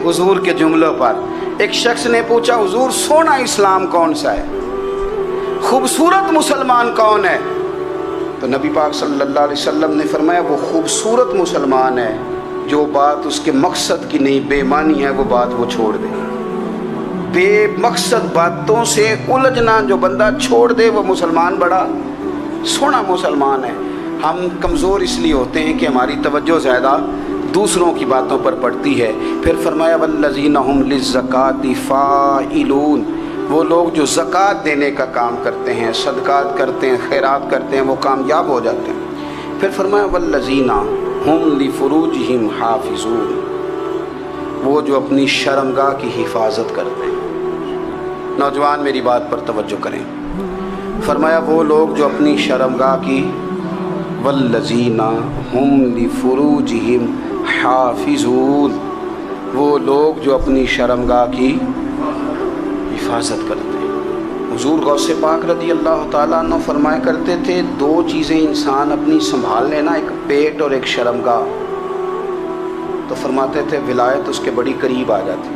हुजूर के जुमलों पर। एक शख्स ने पूछा, हुजूर सोना इस्लाम कौन सा है, खूबसूरत मुसलमान कौन है? तो नबी पाक सल्लल्लाहु अलैहि वसल्लम ने फरमाया, वो खूबसूरत मुसलमान है जो बात उसके मकसद की नहीं, बेमानी है, वो बात वो छोड़ दे। बेमकसद बातों से उलझना जो बंदा छोड़ दे, वो मुसलमान बड़ा सोना मुसलमान है। हम कमज़ोर इसलिए होते हैं कि हमारी तवज्जो ज़्यादा दूसरों की बातों पर पड़ती है। फिर फरमाया, वल्लज़ीना हुम लिज़्ज़काति फ़ाइलून, वो लोग जो ज़कात देने का काम करते हैं, सदकात करते हैं, खैरात करते हैं, वो कामयाब हो जाते हैं। फिर फरमाया, वल्लज़ीना हुम लिफ़ुरूजिहिम हाफ़िज़ून, वो जो अपनी शर्मगाह की हिफाजत करते हैं। नौजवान मेरी बात पर तवज्जो करें। फरमाया, वो लोग जो अपनी शर्मगाह की, वल्लज़ीना हुम लिफ़ुरूजिहिम हाफ़िज़ून, वो लोग जो अपनी शर्मगाह की हिफाजत करते हैं। हुज़ूर गौसे पाक रज़ी अल्लाह ताला अन्हु फरमाया करते थे, दो चीज़ें इंसान अपनी संभाल लेना, एक पेट और एक शर्मगाह, तो फरमाते थे विलायत उसके बड़ी करीब आ जाती।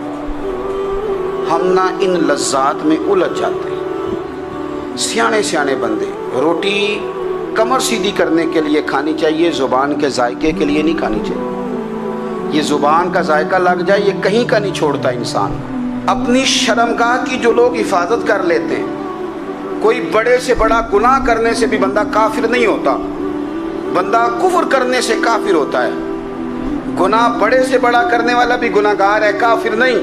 हम ना इन लज्जात में उलझ जाते हैं। सियाने सियाने बंदे, रोटी कमर सीधी करने के लिए खानी चाहिए, ज़ुबान के जायके के लिए नहीं खानी चाहिए। ये ज़ुबान का जायका लग जाए, ये कहीं का नहीं छोड़ता इंसान। अपनी शर्मगाह की जो लोग हिफाजत कर लेते हैं, कोई बड़े से बड़ा गुनाह करने से भी बंदा काफिर नहीं होता, बंदा कुफ्र करने से काफिर होता है। गुनाह बड़े से बड़ा करने वाला भी गुनाहगार है, काफिर नहीं।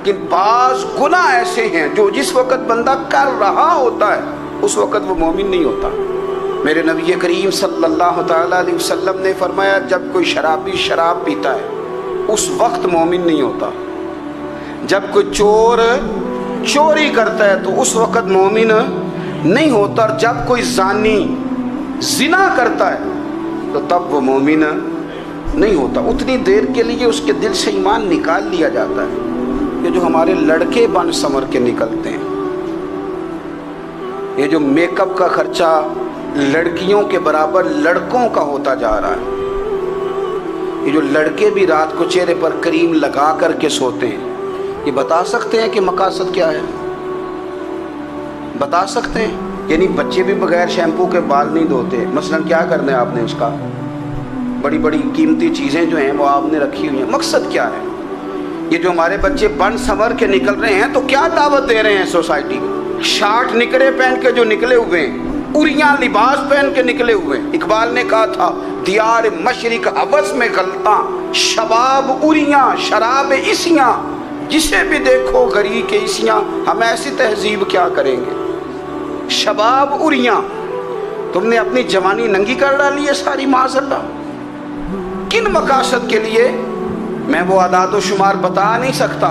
कि बाज गुनाह ऐसे हैं जो जिस वक़्त बंदा कर रहा होता है उस वक़्त वो मोमिन नहीं होता। मेरे नबी करीम सल्लल्लाहु तआला अलैहि वसल्लम ने फरमाया, जब कोई शराबी शराब पीता है उस वक्त मोमिन नहीं होता। जब कोई चोर चोरी करता है तो उस वक़्त मोमिन नहीं होता। और जब कोई ज़ानी ज़िना करता है तो तब वो मोमिन नहीं होता। उतनी देर के लिए उसके दिल से ईमान निकाल लिया जाता है। ये जो हमारे लड़के बन संवर के निकलते हैं, ये जो मेकअप का खर्चा लड़कियों के बराबर लड़कों का होता जा रहा है, ये जो लड़के भी रात को चेहरे पर क्रीम लगा करके सोते हैं, ये बता सकते हैं कि मकासद क्या है? बता सकते हैं? यानी बच्चे भी बगैर शैम्पू के बाल नहीं धोते। मसलन क्या करना है आपने, उसका बड़ी बड़ी कीमती चीज़ें जो हैं वो आपने रखी हुई हैं, मकसद क्या है? ये जो हमारे बच्चे बन संवर के निकल रहे हैं तो क्या दावत दे रहे हैं सोसाइटी को? शार्ट निकरे पहन के जो निकले हुए हैं, उरियां लिबास पहन के निकले हुए हैं। इकबाल ने कहा था, दियार मशरिक हवस में गलता, शबाब उरियां शराब इसियां, जिसे भी देखो गरी के इसियां। हम ऐसी तहजीब क्या करेंगे? शबाब उरियां, तुमने अपनी जवानी नंगी कर डाली है सारी, माज़अल्लाह। किन मकासद के लिए? मैं वो आदाद व शुमार बता नहीं सकता।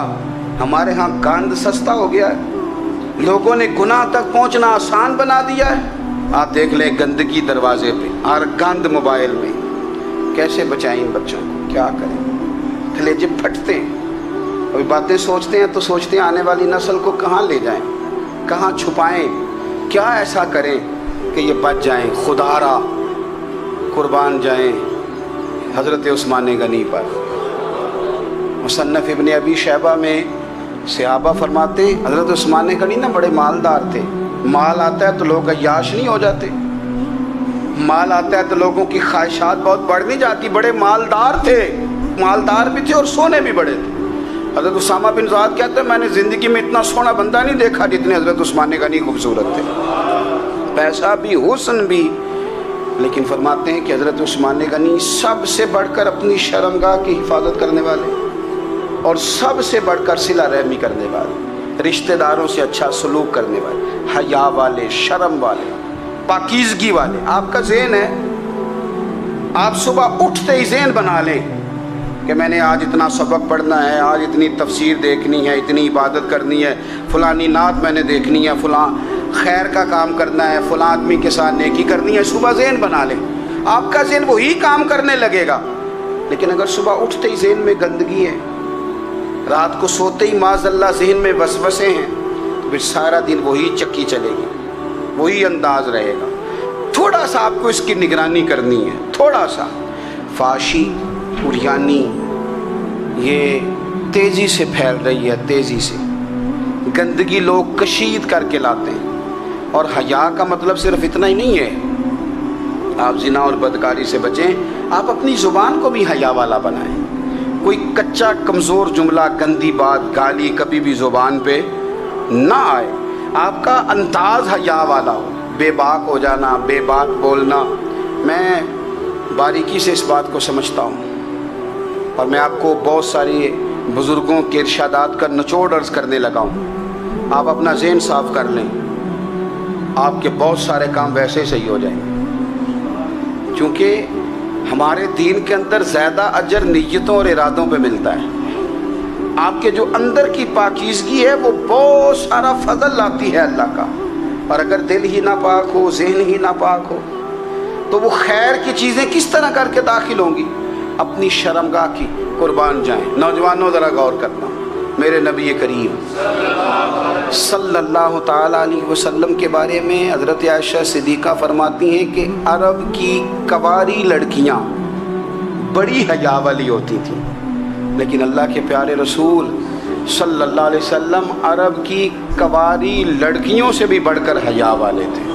हमारे यहाँ गंद सस्ता हो गया है, लोगों ने गुनाह तक पहुँचना आसान बना दिया है। आप देख लें गंदगी दरवाजे पे और गंद मोबाइल में। कैसे बचाएं इन बच्चों को? क्या करें? कलेजे फटते हैं। अभी बातें सोचते हैं तो सोचते हैं आने वाली नस्ल को कहाँ ले जाएं, कहाँ छुपाएं, क्या ऐसा करें कि ये बच जाएं, खुदारा कुर्बान जाएं हज़रत उस्मान गनी पर। मुसन्नफ़ इब्न अबी शैबा में सहाबा फरमाते, हज़रत उस्मान गनी ना बड़े मालदार थे। माल आता है तो लोग अय्याश नहीं हो जाते, माल आता है तो लोगों की ख्वाहिशात बहुत बढ़ नहीं जाती। बड़े मालदार थे, मालदार भी थे और सोने भी बड़े थे। हज़रत उसामा बिन ज़ाद कहते हैं, मैंने ज़िंदगी में इतना सोना बंदा नहीं देखा जितने हज़रत उस्मान गनी खूबसूरत थे, पैसा भी हुस्न भी। लेकिन फरमाते हैं कि हज़रत उस्मान गनी सबसे बढ़कर अपनी शर्मगाह की हिफाजत करने वाले और सबसे बढ़कर सिला रहमी करने वाले, रिश्तेदारों से अच्छा सलूक करने वाले, हया वाले, शर्म वाले, पाकीज़गी वाले। आपका ज़हन है, आप सुबह उठते ही ज़हन बना लें कि मैंने आज इतना सबक पढ़ना है, आज इतनी तफसीर देखनी है, इतनी इबादत करनी है, फ़लानी नात मैंने देखनी है, फ़लाँ खैर का काम करना है, फ़लाँ आदमी के साथ नेकी करनी है। सुबह ज़हन बना लें, आपका ज़हन वही काम करने लगेगा। लेकिन अगर सुबह उठते ही ज़हन में गंदगी है, रात को सोते ही माज़अल्लाह ज़हन में वसवसे हैं, तो फिर सारा दिन वही चक्की चलेगी, वही अंदाज रहेगा। थोड़ा सा आपको इसकी निगरानी करनी है, थोड़ा सा। फाशी, उरियानी, ये تیزی سے پھیل رہی ہے، تیزی سے گندگی لوگ کشید کر کے لاتے ہیں۔ اور حیا کا مطلب صرف اتنا ہی نہیں ہے آپ زنا اور بدکاری سے بچیں، آپ اپنی زبان کو بھی حیا والا بنائیں۔ کوئی کچا کمزور جملہ، گندی بات، گالی کبھی بھی زبان پہ نہ آئے، آپ کا انداز حیا والا ہو، بے باک ہو جانا، بے بات بولنا۔ میں باریکی سے اس بات کو سمجھتا ہوں اور میں آپ کو بہت ساری بزرگوں کے ارشادات کا نچوڑ عرض کرنے لگا ہوں۔ آپ اپنا ذہن صاف کر لیں، آپ کے بہت سارے کام ویسے ہی صحیح ہو جائیں گے، کیونکہ ہمارے دین کے اندر زیادہ اجر نیتوں اور ارادوں پہ ملتا ہے۔ آپ کے جو اندر کی پاکیزگی ہے وہ بہت سارا فضل لاتی ہے اللہ کا، اور اگر دل ہی ناپاک ہو، ذہن ہی ناپاک ہو، تو وہ خیر کی چیزیں کس طرح کر کے داخل ہوں گی؟ اپنی شرمگاہ کی قربان جائیں۔ نوجوانوں ذرا غور کرنا، میرے نبی کریم صلی اللہ تعالیٰ علیہ وسلم کے بارے میں حضرت عائشہ صدیقہ فرماتی ہیں کہ عرب کی کنواری لڑکیاں بڑی حیا والی ہوتی تھیں، لیکن اللہ کے پیارے رسول صلی اللہ علیہ وسلم عرب کی کنواری لڑکیوں سے بھی بڑھ کر حیا والے تھے۔